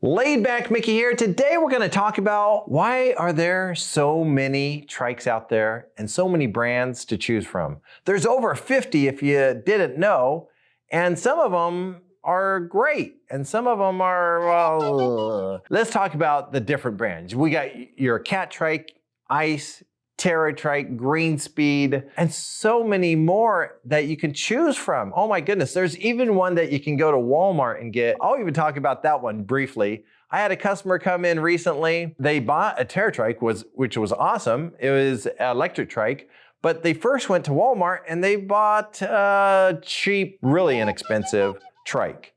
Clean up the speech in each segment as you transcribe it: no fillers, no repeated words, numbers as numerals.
Laid back Mickey here. Today we're going to talk about why are there so many trikes out there and so many brands to choose from. There's over 50 if you didn't know, and some of them are great and some of them are, well, let's talk about the different brands. We got your Cat Trike, Ice, Terra Trike, Green Speed, and so many more that you can choose from. Oh my goodness, there's even one that you can go to Walmart and get. I'll even talk about that one briefly. I had a customer come in recently. They bought a Terra Trike, which was awesome. It was an electric trike, but they first went to Walmart and they bought a cheap, really inexpensive trike.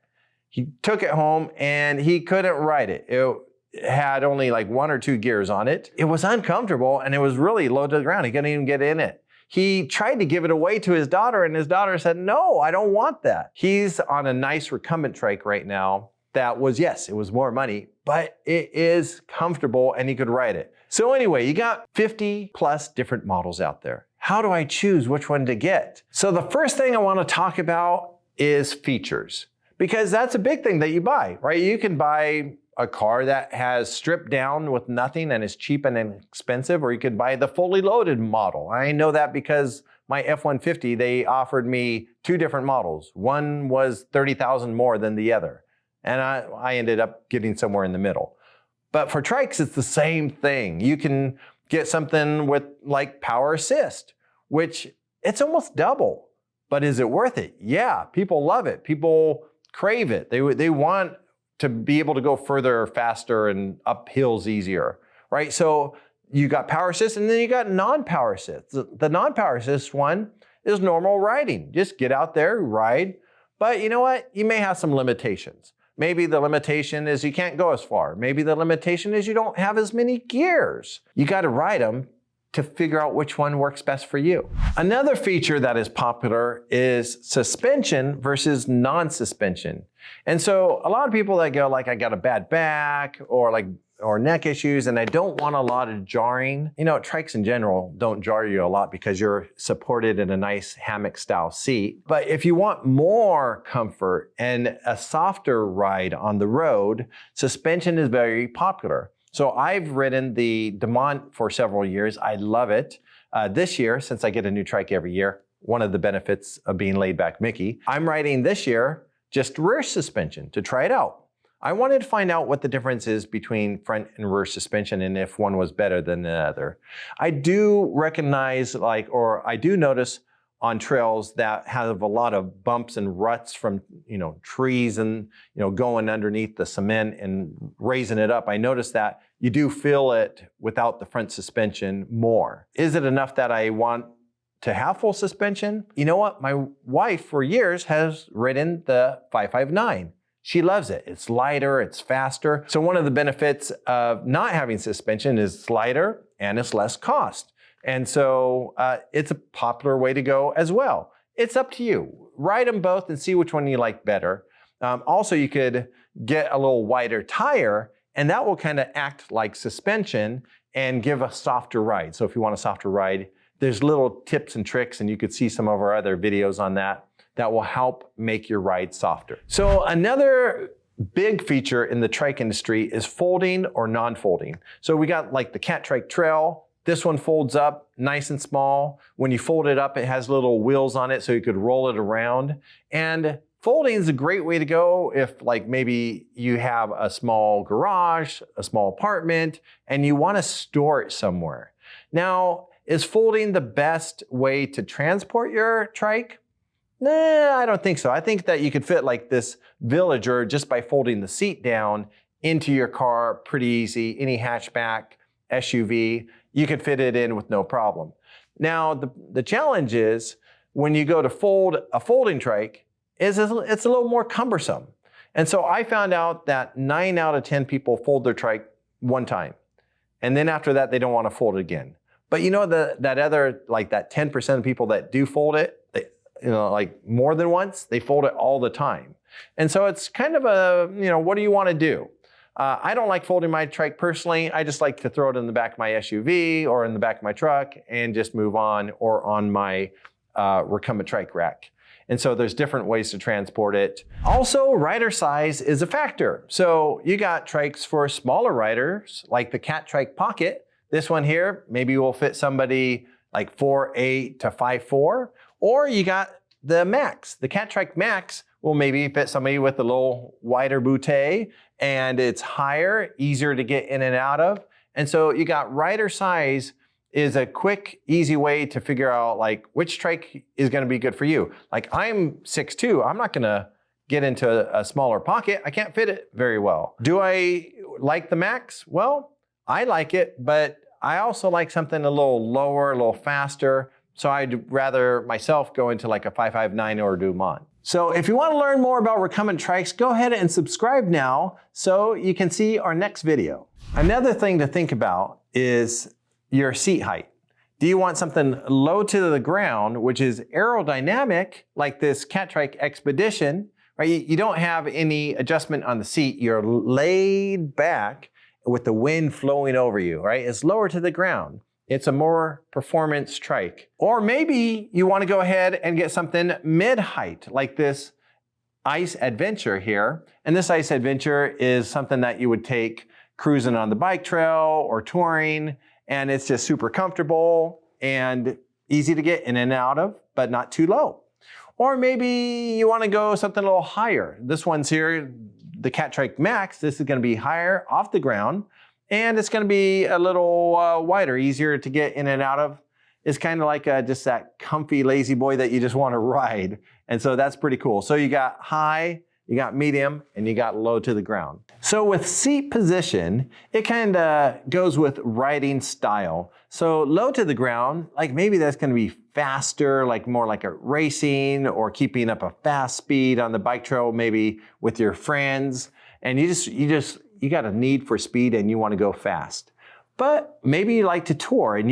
He took it home and he couldn't ride it. It had only like 1 or 2 gears on it. It was uncomfortable and it was really low to the ground. He couldn't even get in it. He tried to give it away to his daughter and his daughter said, no, I don't want that. He's on a nice recumbent trike right now that was, yes, it was more money, but it is comfortable and he could ride it. So anyway, you got 50 plus different models out there. How do I choose which one to get? So the first thing I want to talk about is features, because that's a big thing that you buy, right? You can buy a car that has stripped down with nothing and is cheap and inexpensive, or you could buy the fully loaded model. I know that because my F-150, they offered me 2 different models. One was 30,000 more than the other. And I ended up getting somewhere in the middle. But for trikes, it's the same thing. You can get something with like power assist, which it's almost double. But is it worth it? Yeah, people love it. People crave it. They want to be able to go further, faster, and up hills easier, right? So you got power assist and then you got non-power assist. The non-power assist one is normal riding. Just get out there, ride. But you know what? You may have some limitations. Maybe the limitation is you can't go as far. Maybe the limitation is you don't have as many gears. You got to ride them to figure out which one works best for you. Another feature that is popular is suspension versus non-suspension. And so a lot of people that go like, I got a bad back or neck issues and I don't want a lot of jarring. You know, trikes in general don't jar you a lot because you're supported in a nice hammock style seat. But if you want more comfort and a softer ride on the road, suspension is very popular. So I've ridden the Demont for several years. I love it. This year, since I get a new trike every year, one of the benefits of being laid back Mickey, I'm riding this year just rear suspension to try it out. I wanted to find out what the difference is between front and rear suspension and if one was better than the other. I do recognize I do notice on trails that have a lot of bumps and ruts from, trees and, going underneath the cement and raising it up. I noticed that you do feel it without the front suspension more. Is it enough that I want to have full suspension? You know what? My wife for years has ridden the 559. She loves it. It's lighter, it's faster. So one of the benefits of not having suspension is it's lighter and it's less cost. And so it's a popular way to go as well. It's up to you. Ride them both and see which one you like better. Also, you could get a little wider tire and that will kind of act like suspension and give a softer ride. So if you want a softer ride, there's little tips and tricks and you could see some of our other videos on that will help make your ride softer. So another big feature in the trike industry is folding or non-folding. So we got like the Cat Trike Trail. This one folds up nice and small. When you fold it up, it has little wheels on it so you could roll it around. And folding is a great way to go if maybe you have a small garage, a small apartment, and you want to store it somewhere. Now, is folding the best way to transport your trike? Nah, I don't think so. I think that you could fit like this villager just by folding the seat down into your car pretty easy. Any hatchback, SUV, you could fit it in with no problem. Now, the challenge is when you go to fold a folding trike, it's a little more cumbersome. And so I found out that 9 out of 10 people fold their trike one time. And then after that, they don't want to fold it again. But you know, that other, that 10% of people that do fold it, more than once, they fold it all the time. And so it's kind of a, what do you want to do? I don't like folding my trike personally. I just like to throw it in the back of my SUV or in the back of my truck and just move on, or on my recumbent trike rack. And so there's different ways to transport it. Also, rider size is a factor. So you got trikes for smaller riders, like the Cat Trike Pocket. This one here, maybe will fit somebody like 4'8" to 5'4", or you got the Max. The Cat Trike Max will maybe fit somebody with a little wider bootay, and it's higher, easier to get in and out of. And so you got rider size is a quick, easy way to figure out like which trike is gonna be good for you. Like I'm 6'2", I'm not gonna get into a smaller pocket. I can't fit it very well. Do I like the Max? Well, I like it, but I also like something a little lower, a little faster. So I'd rather myself go into like a 559 or a Dumont. So if you want to learn more about recumbent trikes, go ahead and subscribe now so you can see our next video. Another thing to think about is your seat height. Do you want something low to the ground, which is aerodynamic, like this Cat Trike Expedition, right? You don't have any adjustment on the seat. You're laid back with the wind flowing over you, right? It's lower to the ground. It's a more performance trike. Or maybe you want to go ahead and get something mid-height, like this Ice Adventure here. And this Ice Adventure is something that you would take cruising on the bike trail or touring, and it's just super comfortable and easy to get in and out of, but not too low. Or maybe you want to go something a little higher. This one's here, the Cat Trike Max. This is going to be higher off the ground, and it's going to be a little wider, easier to get in and out of. It's kind of like just that comfy lazy boy that you just want to ride. And so that's pretty cool. So you got high, you got medium, and you got low to the ground. So with seat position, it kind of goes with riding style. So low to the ground, like maybe that's going to be faster, like more like a racing or keeping up a fast speed on the bike trail, maybe with your friends. And you got a need for speed and you want to go fast. But maybe you like to tour, and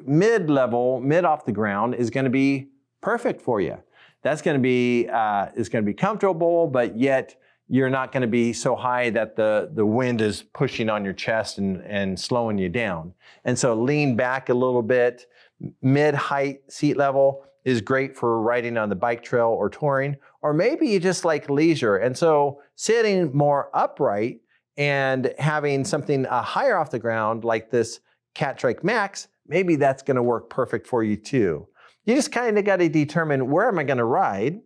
mid-level, mid off the ground is going to be perfect for you. That's going to be, it's going to be comfortable, but yet you're not going to be so high that the wind is pushing on your chest and slowing you down. And so lean back a little bit. Mid-height seat level is great for riding on the bike trail or touring, or maybe you just like leisure. And so sitting more upright and having something higher off the ground like this Cat Trike Max, maybe that's going to work perfect for you too. You just kind of got to determine, where am I going to ride,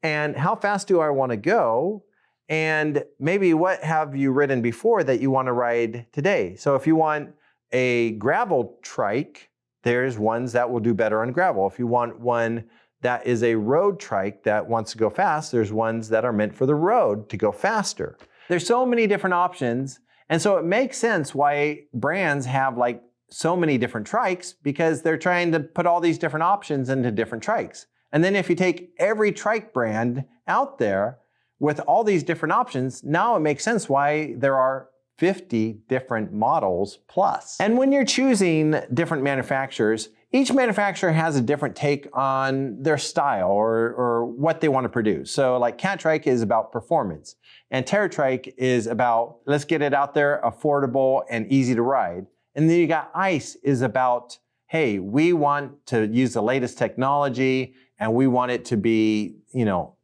and how fast do I want to go, and maybe what have you ridden before that you want to ride today. So if you want a gravel trike, there's ones that will do better on gravel. If you want one that is a road trike that wants to go fast, there's ones that are meant for the road to go faster. There's so many different options, and so it makes sense why brands have like so many different trikes, because they're trying to put all these different options into different trikes. And then if you take every trike brand out there with all these different options, now it makes sense why there are 50 different models plus. And when you're choosing different manufacturers, each manufacturer has a different take on their style or what they want to produce. So like Cat Trike is about performance, and TerraTrike is about, let's get it out there, affordable and easy to ride. And then you got Ice is about, hey, we want to use the latest technology and we want it to be,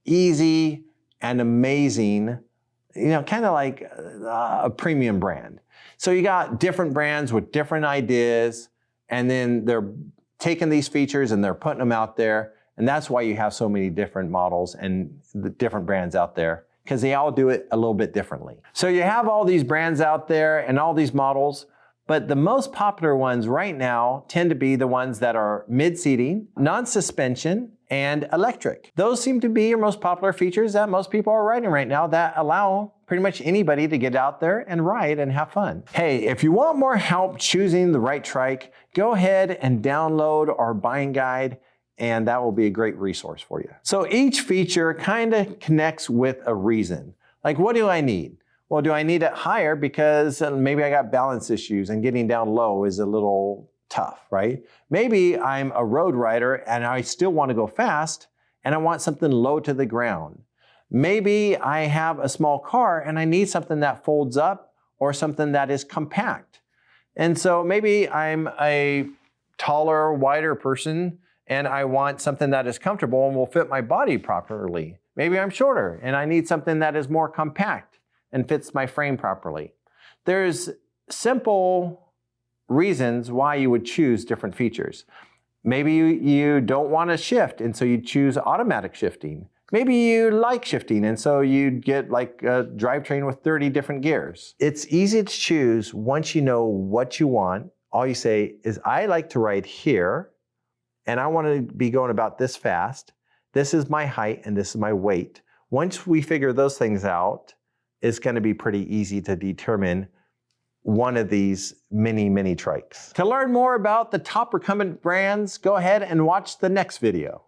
easy and amazing, kind of like a premium brand. So you got different brands with different ideas, and then they're taking these features and they're putting them out there. And that's why you have so many different models and the different brands out there, because they all do it a little bit differently. So you have all these brands out there and all these models, but the most popular ones right now tend to be the ones that are mid-seating, non-suspension, and electric. Those seem to be your most popular features that most people are riding right now that allow pretty much anybody to get out there and ride and have fun. Hey, if you want more help choosing the right trike, go ahead and download our buying guide, and that will be a great resource for you. So each feature kind of connects with a reason. Like, what do I need? Well, do I need it higher because maybe I got balance issues and getting down low is a little tough, right? Maybe I'm a road rider and I still want to go fast and I want something low to the ground. Maybe I have a small car and I need something that folds up or something that is compact. And so maybe I'm a taller, wider person and I want something that is comfortable and will fit my body properly. Maybe I'm shorter and I need something that is more compact and fits my frame properly. There's simple reasons why you would choose different features. Maybe you don't want to shift, and so you choose automatic shifting. Maybe you like shifting, and so you'd get like a drivetrain with 30 different gears. It's easy to choose once you know what you want. All you say is, I like to ride here, and I want to be going about this fast. This is my height, and this is my weight. Once we figure those things out, it's going to be pretty easy to determine one of these many trikes. To learn more about the top recumbent brands, go ahead and watch the next video.